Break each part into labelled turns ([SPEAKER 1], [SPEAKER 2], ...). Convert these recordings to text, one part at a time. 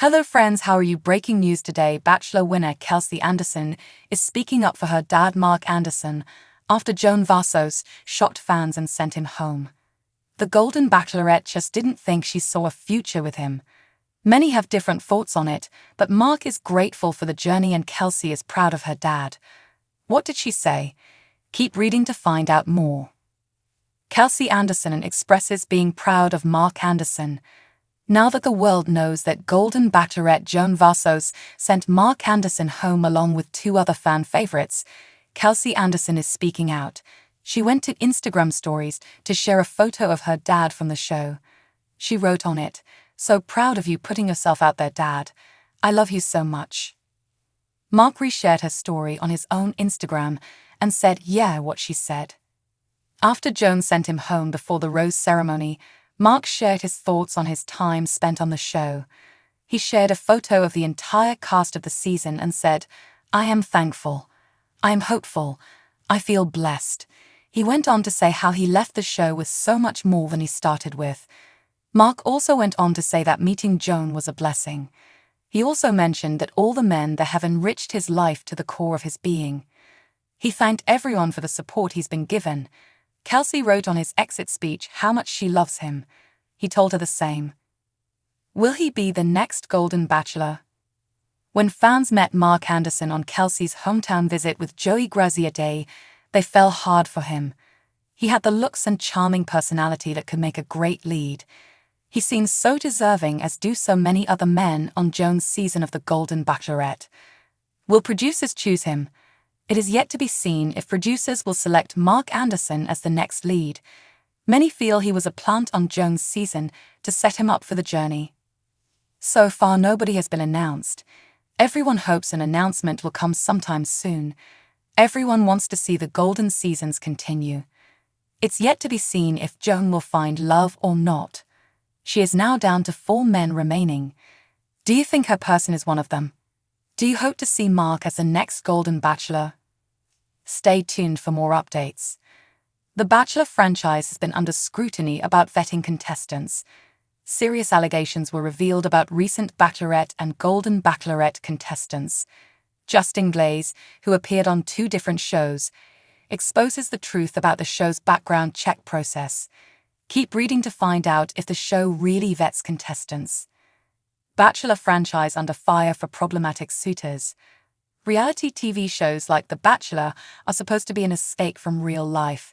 [SPEAKER 1] Hello friends, how are you? Breaking news today, Bachelor winner Kelsey Anderson is speaking up for her dad Mark Anderson after Joan Vassos shocked fans and sent him home. The Golden Bachelorette just didn't think she saw a future with him. Many have different thoughts on it, but Mark is grateful for the journey and Kelsey is proud of her dad. What did she say? Keep reading to find out more. Kelsey Anderson expresses being proud of Mark Anderson. Now that the world knows that Golden Bachelorette Joan Vassos sent Mark Anderson home along with two other fan favorites, Kelsey Anderson is speaking out. She went to Instagram stories to share a photo of her dad from the show. She wrote on it, "So proud of you putting yourself out there, Dad. I love you so much." Mark reshared her story on his own Instagram and said, "Yeah, what she said." After Joan sent him home before the rose ceremony, Mark shared his thoughts on his time spent on the show. He shared a photo of the entire cast of the season and said, "I am thankful. I am hopeful. I feel blessed." He went on to say how he left the show with so much more than he started with. Mark also went on to say that meeting Joan was a blessing. He also mentioned that all the men there have enriched his life to the core of his being. He thanked everyone for the support he's been given. Kelsey wrote on his exit speech how much she loves him. He told her the same. Will he be the next Golden Bachelor? When fans met Mark Anderson on Kelsey's hometown visit with Joey Grazia Day, they fell hard for him. He had the looks and charming personality that could make a great lead. He seems so deserving, as do so many other men on Joan's season of The Golden Bachelorette. Will producers choose him? It is yet to be seen if producers will select Mark Anderson as the next lead. Many feel he was a plant on Joan's season to set him up for the journey. So far, nobody has been announced. Everyone hopes an announcement will come sometime soon. Everyone wants to see the golden seasons continue. It's yet to be seen if Joan will find love or not. She is now down to 4 men remaining. Do you think her person is one of them? Do you hope to see Mark as the next Golden Bachelor? Stay tuned for more updates. The Bachelor franchise has been under scrutiny about vetting contestants. Serious allegations were revealed about recent Bachelorette and Golden Bachelorette contestants. Justin Glaze, who appeared on 2 different shows, exposes the truth about the show's background check process. Keep reading to find out if the show really vets contestants. Bachelor franchise under fire for problematic suitors. Reality TV shows like The Bachelor are supposed to be an escape from real life.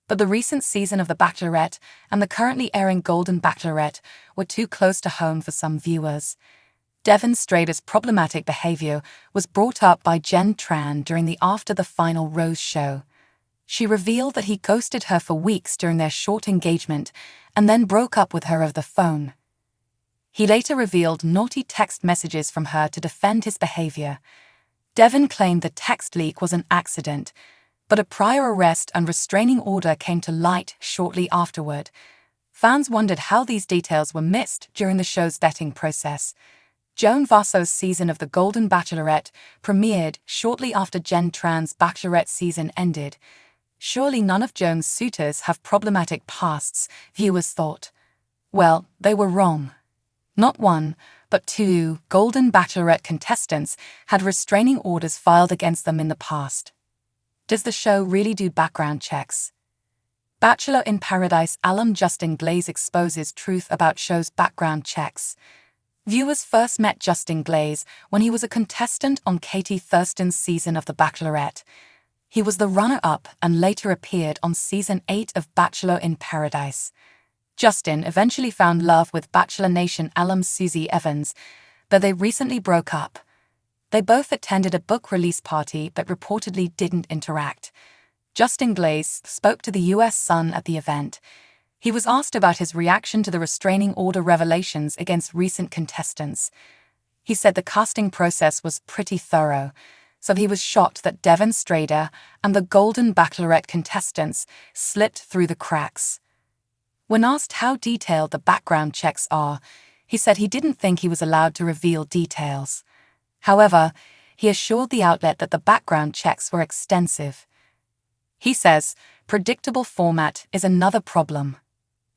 [SPEAKER 1] But the recent season of The Bachelorette and the currently airing Golden Bachelorette were too close to home for some viewers. Devon Strader's problematic behavior was brought up by Jen Tran during the After the Final Rose show. She revealed that he ghosted her for weeks during their short engagement and then broke up with her over the phone. He later revealed naughty text messages from her to defend his behavior. Devon claimed the text leak was an accident, but a prior arrest and restraining order came to light shortly afterward. Fans wondered how these details were missed during the show's vetting process. Joan Vassos' season of The Golden Bachelorette premiered shortly after Jen Tran's Bachelorette season ended. Surely none of Joan's suitors have problematic pasts, viewers thought. Well, they were wrong. Not 1, but 2 Golden Bachelorette contestants had restraining orders filed against them in the past. Does the show really do background checks? Bachelor in Paradise alum Justin Glaze exposes truth about show's background checks. Viewers first met Justin Glaze when he was a contestant on Katie Thurston's season of The Bachelorette. He was the runner-up and later appeared on Season 8 of Bachelor in Paradise. Justin eventually found love with Bachelor Nation alum Susie Evans, but they recently broke up. They both attended a book release party but reportedly didn't interact. Justin Glaze spoke to the US Sun at the event. He was asked about his reaction to the restraining order revelations against recent contestants. He said the casting process was pretty thorough, so he was shocked that Devon Strader and the Golden Bachelorette contestants slipped through the cracks. When asked how detailed the background checks are, he said he didn't think he was allowed to reveal details. However, he assured the outlet that the background checks were extensive. He says, predictable format is another problem.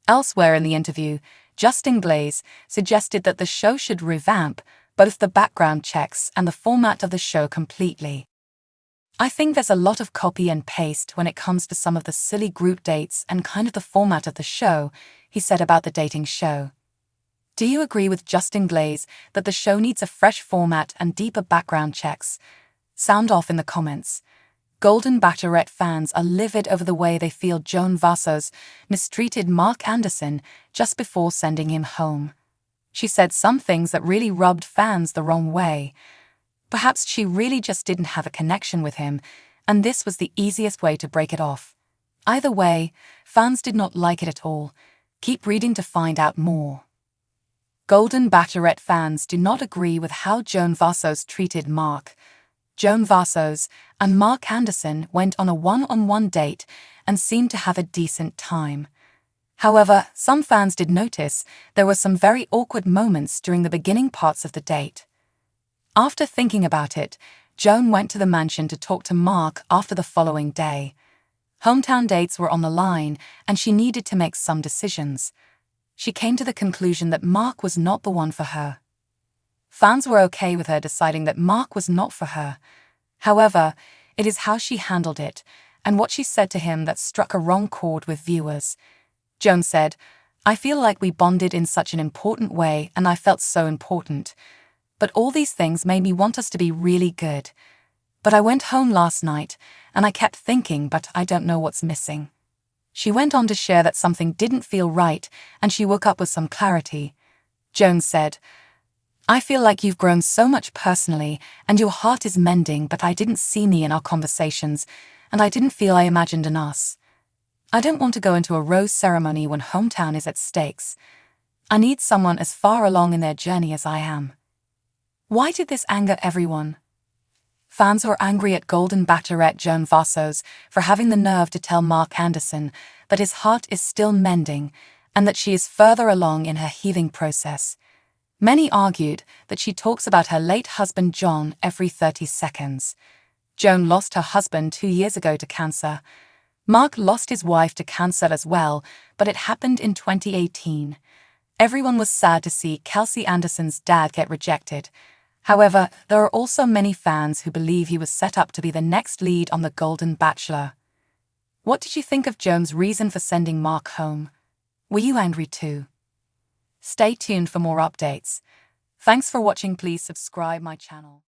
[SPEAKER 1] Elsewhere in the interview, Glaze suggested that the show should revamp both the background checks and the format of the show completely. I think there's a lot of copy and paste when it comes to some of the silly group dates and kind of the format of the show, he said about the dating show. Do you agree with Glaze that the show needs a fresh format and deeper background checks? Sound off in the comments. Golden Bachelorette fans are livid over the way they feel Joan Vassos mistreated Mark Anderson just before sending him home. She said some things that really rubbed fans the wrong way. Perhaps she really just didn't have a connection with him, and this was the easiest way to break it off. Either way, fans did not like it at all. Keep reading to find out more. Golden Bachelorette fans do not agree with how Joan Vassos treated Mark. Joan Vassos and Mark Anderson went on a one-on-one date and seemed to have a decent time. However, some fans did notice there were some very awkward moments during the beginning parts of the date. After thinking about it, Joan went to the mansion to talk to Mark after the following day. Hometown dates were on the line, and she needed to make some decisions. She came to the conclusion that Mark was not the one for her. Fans were okay with her deciding that Mark was not for her. However, it is how she handled it and what she said to him that struck a wrong chord with viewers. Joan said, "I feel like we bonded in such an important way and I felt so important. But all these things made me want us to be really good. But I went home last night and I kept thinking, but I don't know what's missing." She went on to share that something didn't feel right and she woke up with some clarity. Joan said, "I feel like you've grown so much personally and your heart is mending, but I didn't see me in our conversations and I didn't feel I imagined in us. I don't want to go into a rose ceremony when hometown is at stakes. I need someone as far along in their journey as I am." Why did this anger everyone? Fans were angry at Golden Bachelorette Joan Vassos for having the nerve to tell Mark Anderson that his heart is still mending and that she is further along in her healing process. Many argued that she talks about her late husband John every 30 seconds. Joan lost her husband 2 years ago to cancer. Mark lost his wife to cancer as well, but it happened in 2018. Everyone was sad to see Kelsey Anderson's dad get rejected. However, there are also many fans who believe he was set up to be the next lead on The Golden Bachelor. What did you think of Joan's reason for sending Mark home? Were you angry too? Stay tuned for more updates. Thanks for watching. Please subscribe my channel.